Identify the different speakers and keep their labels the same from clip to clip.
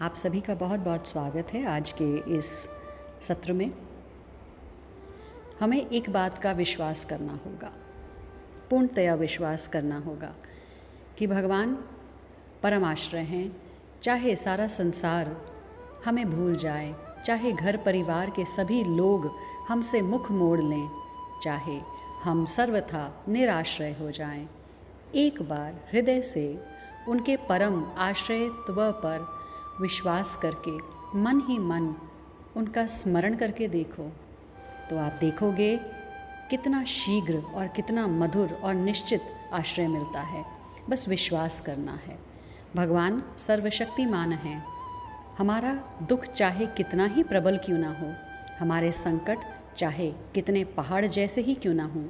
Speaker 1: आप सभी का बहुत बहुत स्वागत है आज के इस सत्र में। हमें एक बात का विश्वास करना होगा, पूर्णतया विश्वास करना होगा कि भगवान परम आश्रय हैं। चाहे सारा संसार हमें भूल जाए, चाहे घर परिवार के सभी लोग हमसे मुख मोड़ लें, चाहे हम सर्वथा निराश्रय हो जाएं, एक बार हृदय से उनके परम आश्रयत्व पर विश्वास करके मन ही मन उनका स्मरण करके देखो तो आप देखोगे कितना शीघ्र और कितना मधुर और निश्चित आश्रय मिलता है। बस विश्वास करना है। भगवान सर्वशक्तिमान हैं। हमारा दुख चाहे कितना ही प्रबल क्यों ना हो, हमारे संकट चाहे कितने पहाड़ जैसे ही क्यों ना हो,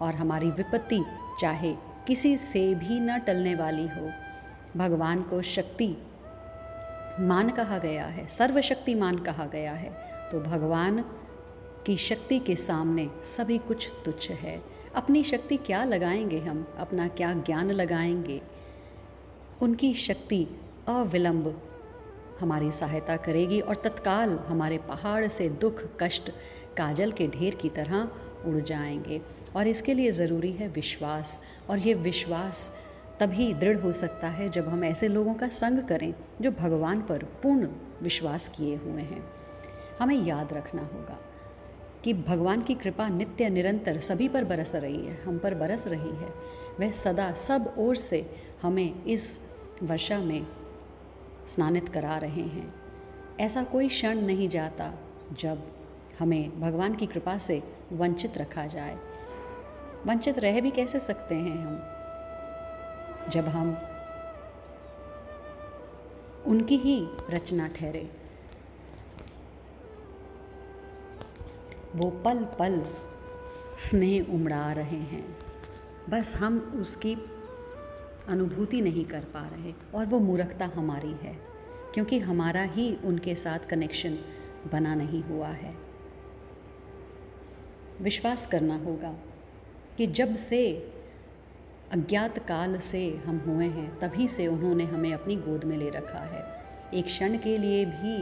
Speaker 1: और हमारी विपत्ति चाहे किसी से भी न टलने वाली हो, भगवान को शक्ति मान कहा गया है, सर्वशक्तिमान कहा गया है। तो भगवान की शक्ति के सामने सभी कुछ तुच्छ है। अपनी शक्ति क्या लगाएंगे हम, अपना क्या ज्ञान लगाएंगे। उनकी शक्ति अविलंब हमारी सहायता करेगी और तत्काल हमारे पहाड़ से दुख कष्ट काजल के ढेर की तरह उड़ जाएंगे। और इसके लिए ज़रूरी है विश्वास, और ये विश्वास तभी दृढ़ हो सकता है जब हम ऐसे लोगों का संग करें जो भगवान पर पूर्ण विश्वास किए हुए हैं। हमें याद रखना होगा कि भगवान की कृपा नित्य निरंतर सभी पर बरस रही है, हम पर बरस रही है। वह सदा सब ओर से हमें इस वर्षा में स्नानित करा रहे हैं। ऐसा कोई क्षण नहीं जाता जब हमें भगवान की कृपा से वंचित रखा जाए। वंचित रह भी कैसे सकते हैं हम, जब हम उनकी ही रचना ठहरे। वो पल पल स्नेह उमड़ा रहे हैं, बस हम उसकी अनुभूति नहीं कर पा रहे, और वो मूर्खता हमारी है क्योंकि हमारा ही उनके साथ कनेक्शन बना नहीं हुआ है। विश्वास करना होगा कि जब से अज्ञात काल से हम हुए हैं तभी से उन्होंने हमें अपनी गोद में ले रखा है। एक क्षण के लिए भी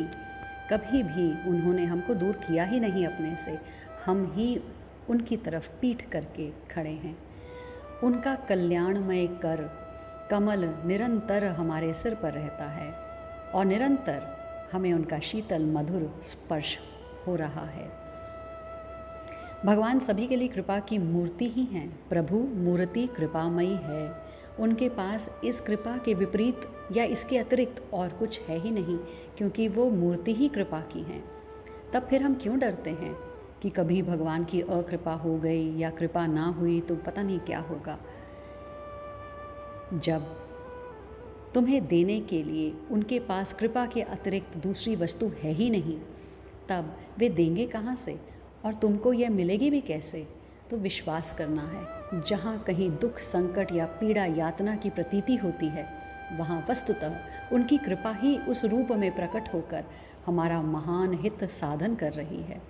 Speaker 1: कभी भी उन्होंने हमको दूर किया ही नहीं अपने से, हम ही उनकी तरफ पीठ करके खड़े हैं। उनका कल्याणमय कर कमल निरंतर हमारे सिर पर रहता है और निरंतर हमें उनका शीतल मधुर स्पर्श हो रहा है। भगवान सभी के लिए कृपा की मूर्ति ही हैं। प्रभु मूर्ति कृपामयी है। उनके पास इस कृपा के विपरीत या इसके अतिरिक्त और कुछ है ही नहीं, क्योंकि वो मूर्ति ही कृपा की हैं। तब फिर हम क्यों डरते हैं कि कभी भगवान की अकृपा हो गई या कृपा ना हुई तो पता नहीं क्या होगा। जब तुम्हें देने के लिए उनके पास कृपा के अतिरिक्त दूसरी वस्तु है ही नहीं, तब वे देंगे कहाँ से और तुमको यह मिलेगी भी कैसे। तो विश्वास करना है। जहाँ कहीं दुख संकट या पीड़ा यातना की प्रतीति होती है, वहाँ वस्तुतः उनकी कृपा ही उस रूप में प्रकट होकर हमारा महान हित साधन कर रही है,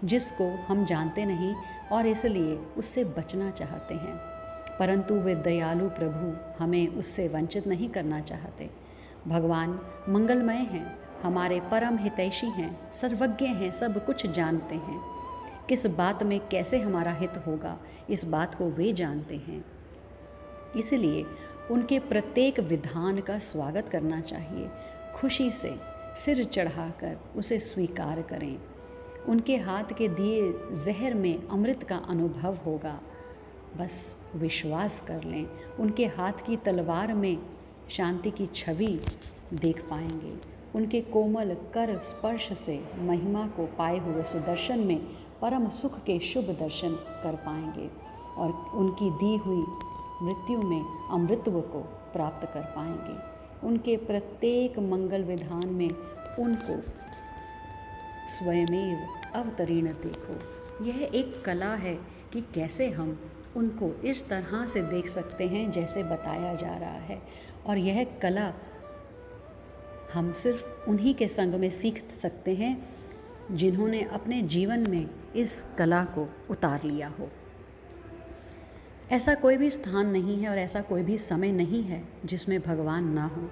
Speaker 1: जिसको हम जानते नहीं और इसलिए उससे बचना चाहते हैं। परंतु वे दयालु प्रभु हमें उससे वंचित नहीं करना चाहते। भगवान मंगलमय हैं, हमारे परम हितैषी हैं, सर्वज्ञ हैं, सब कुछ जानते हैं। किस बात में कैसे हमारा हित होगा, इस बात को वे जानते हैं। इसलिए उनके प्रत्येक विधान का स्वागत करना चाहिए। खुशी से सिर चढ़ाकर उसे स्वीकार करें। उनके हाथ के दिए जहर में अमृत का अनुभव होगा। बस विश्वास कर लें, उनके हाथ की तलवार में शांति की छवि देख पाएंगे। उनके कोमल कर स्पर्श से महिमा को पाए हुए सुदर्शन में परम सुख के शुभ दर्शन कर पाएंगे और उनकी दी हुई मृत्यु में अमृतत्व को प्राप्त कर पाएंगे। उनके प्रत्येक मंगल विधान में उनको स्वयमेव अवतरीण देखो। यह एक कला है कि कैसे हम उनको इस तरह से देख सकते हैं जैसे बताया जा रहा है, और यह कला हम सिर्फ उन्हीं के संग में सीख सकते हैं जिन्होंने अपने जीवन में इस कला को उतार लिया हो। ऐसा कोई भी स्थान नहीं है और ऐसा कोई भी समय नहीं है जिसमें भगवान ना हो।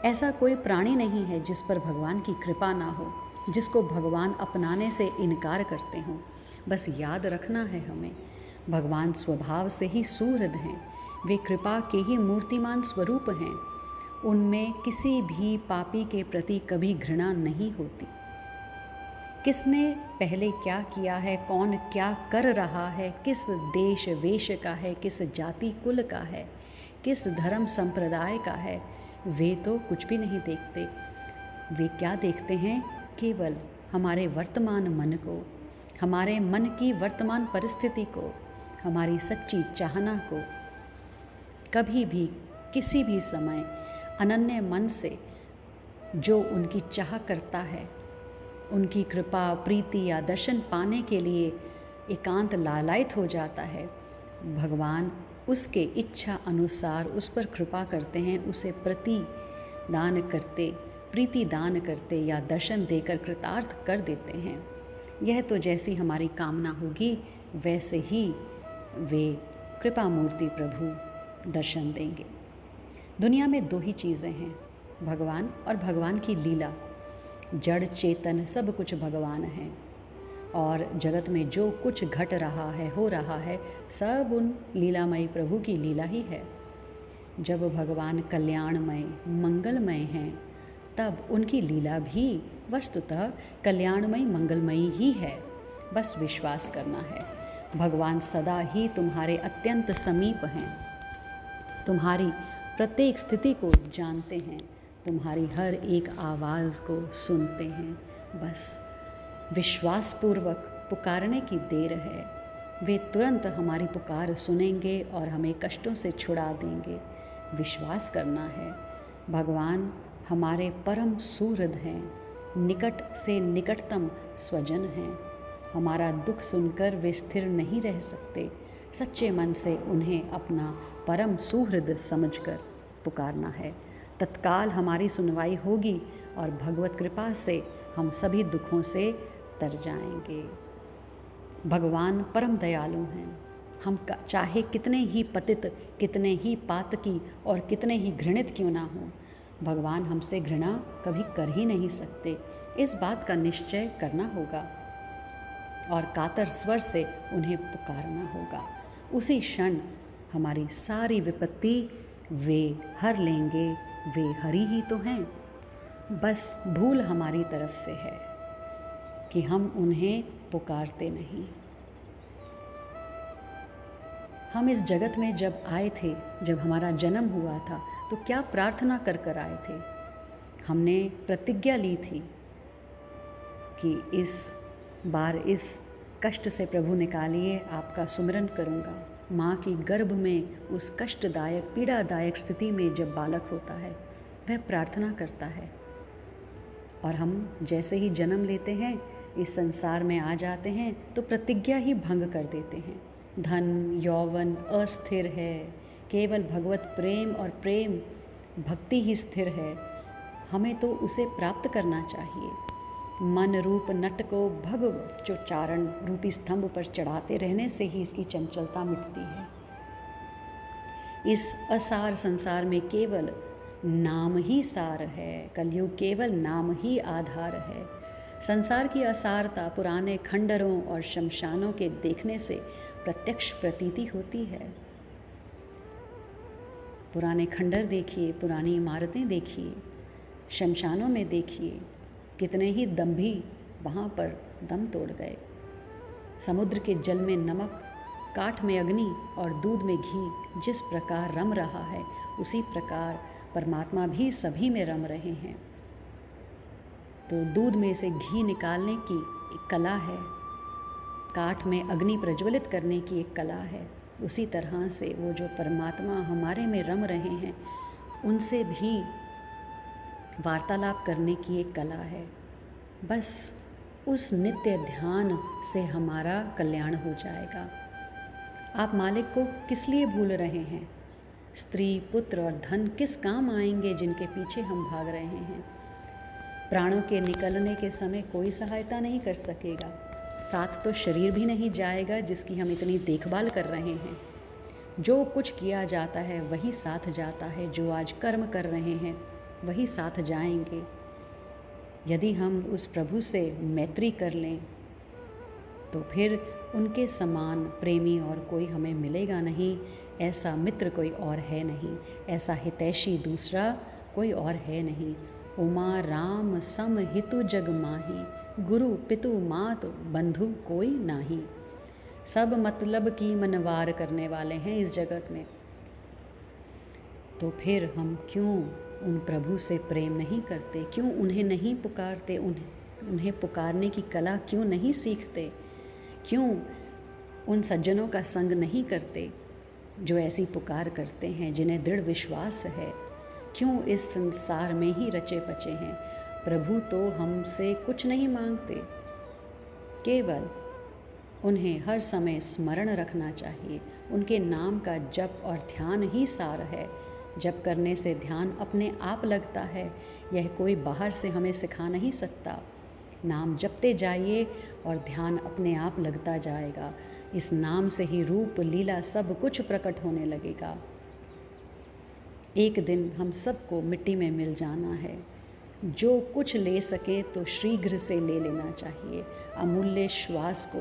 Speaker 1: ऐसा कोई प्राणी नहीं है जिस पर भगवान की कृपा ना हो, जिसको भगवान अपनाने से इनकार करते हों। बस याद रखना है हमें, भगवान स्वभाव से ही सुहृद हैं, वे कृपा के ही मूर्तिमान स्वरूप हैं। उनमें किसी भी पापी के प्रति कभी घृणा नहीं होती। किसने पहले क्या किया है, कौन क्या कर रहा है, किस देश वेश का है, किस जाति कुल का है, किस धर्म संप्रदाय का है, वे तो कुछ भी नहीं देखते। वे क्या देखते हैं? केवल हमारे वर्तमान मन को, हमारे मन की वर्तमान परिस्थिति को, हमारी सच्ची चाहना को। कभी भी किसी भी समय अनन्य मन से जो उनकी चाह करता है, उनकी कृपा प्रीति या दर्शन पाने के लिए एकांत लालायित हो जाता है, भगवान उसके इच्छा अनुसार उस पर कृपा करते हैं, उसे प्रतिदान करते, प्रीति दान करते या दर्शन देकर कृतार्थ कर देते हैं। यह तो जैसी हमारी कामना होगी वैसे ही वे कृपा मूर्ति प्रभु दर्शन देंगे। दुनिया में दो ही चीज़ें हैं, भगवान और भगवान की लीला। जड़ चेतन सब कुछ भगवान है, और जगत में जो कुछ घट रहा है, हो रहा है, सब उन लीलामयी प्रभु की लीला ही है। जब भगवान कल्याणमय मंगलमय हैं, तब उनकी लीला भी वस्तुतः कल्याणमयी मंगलमयी ही है। बस विश्वास करना है। भगवान सदा ही तुम्हारे अत्यंत समीप हैं, तुम्हारी प्रत्येक स्थिति को जानते हैं, तुम्हारी हर एक आवाज़ को सुनते हैं। बस विश्वासपूर्वक पुकारने की देर है, वे तुरंत हमारी पुकार सुनेंगे और हमें कष्टों से छुड़ा देंगे। विश्वास करना है। भगवान हमारे परम सुहृद हैं, निकट से निकटतम स्वजन हैं। हमारा दुख सुनकर वे स्थिर नहीं रह सकते। सच्चे मन से उन्हें अपना परम सुहृद समझकर पुकारना है। तत्काल हमारी सुनवाई होगी और भगवत कृपा से हम सभी दुखों से तर जाएंगे। भगवान परम दयालु हैं। हम चाहे कितने ही पतित, कितने ही पातकी और कितने ही घृणित क्यों ना हों, भगवान हमसे घृणा कभी कर ही नहीं सकते। इस बात का निश्चय करना होगा और कातर स्वर से उन्हें पुकारना होगा। उसी क्षण हमारी सारी विपत्ति वे हर लेंगे। वे हरि ही तो हैं। बस भूल हमारी तरफ से है कि हम उन्हें पुकारते नहीं। हम इस जगत में जब आए थे, जब हमारा जन्म हुआ था, तो क्या प्रार्थना कर कर आए थे? हमने प्रतिज्ञा ली थी कि इस बार इस कष्ट से प्रभु निकालिए, आपका सुमिरन करूँगा। माँ की गर्भ में उस कष्टदायक पीड़ादायक स्थिति में जब बालक होता है, वह प्रार्थना करता है, और हम जैसे ही जन्म लेते हैं, इस संसार में आ जाते हैं, तो प्रतिज्ञा ही भंग कर देते हैं। धन यौवन अस्थिर है, केवल भगवत प्रेम और प्रेम भक्ति ही स्थिर है। हमें तो उसे प्राप्त करना चाहिए। मन रूप नट को भगवचोच्चारण रूपी स्तंभ पर चढ़ाते रहने से ही इसकी चंचलता मिटती है। इस असार संसार में केवल नाम ही सार है, कलयुग केवल नाम ही आधार है। संसार की असारता पुराने खंडरों और शमशानों के देखने से प्रत्यक्ष प्रतीति होती है। पुराने खंडर देखिए, पुरानी इमारतें देखिए, शमशानों में देखिए, कितने ही दंभी वहाँ पर दम तोड़ गए। समुद्र के जल में नमक, काठ में अग्नि और दूध में घी जिस प्रकार रम रहा है, उसी प्रकार परमात्मा भी सभी में रम रहे हैं। तो दूध में से घी निकालने की एक कला है, काठ में अग्नि प्रज्वलित करने की एक कला है। उसी तरह से वो जो परमात्मा हमारे में रम रहे हैं, उनसे भी वार्तालाप करने की एक कला है। बस उस नित्य ध्यान से हमारा कल्याण हो जाएगा। आप मालिक को किस लिए भूल रहे हैं? स्त्री, पुत्र और धन किस काम आएंगे जिनके पीछे हम भाग रहे हैं? प्राणों के निकलने के समय कोई सहायता नहीं कर सकेगा। साथ तो शरीर भी नहीं जाएगा जिसकी हम इतनी देखभाल कर रहे हैं। जो कुछ किया जाता है वही साथ जाता है। जो आज कर्म कर रहे हैं वही साथ जाएंगे। यदि हम उस प्रभु से मैत्री कर लें तो फिर उनके समान प्रेमी और कोई हमें मिलेगा नहीं। ऐसा मित्र कोई और है नहीं, ऐसा हितैषी दूसरा कोई और है नहीं। उमा राम सम हितु जग माही, गुरु पितु मात बंधु कोई नाही। सब मतलब की मनवार करने वाले हैं इस जगत में। तो फिर हम क्यों उन प्रभु से प्रेम नहीं करते? क्यों उन्हें नहीं पुकारते? उन्हें पुकारने की कला क्यों नहीं सीखते? क्यों उन सज्जनों का संग नहीं करते जो ऐसी पुकार करते हैं, जिन्हें दृढ़ विश्वास है? क्यों इस संसार में ही रचे पचे हैं? प्रभु तो हमसे कुछ नहीं मांगते, केवल उन्हें हर समय स्मरण रखना चाहिए। उनके नाम का जप और ध्यान ही सार है। जप करने से ध्यान अपने आप लगता है, यह कोई बाहर से हमें सिखा नहीं सकता। नाम जपते जाइए और ध्यान अपने आप लगता जाएगा। इस नाम से ही रूप लीला सब कुछ प्रकट होने लगेगा। एक दिन हम सबको मिट्टी में मिल जाना है। जो कुछ ले सके तो शीघ्र से ले लेना चाहिए। अमूल्य श्वास को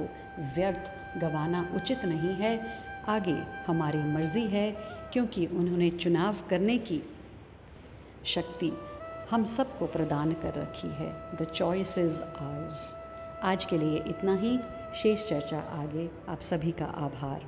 Speaker 1: व्यर्थ गंवाना उचित नहीं है। आगे हमारी मर्जी है, क्योंकि उन्होंने चुनाव करने की शक्ति हम सबको प्रदान कर रखी है। The choice is hours. आज के लिए इतना ही, शेष चर्चा आगे। आप सभी का आभार।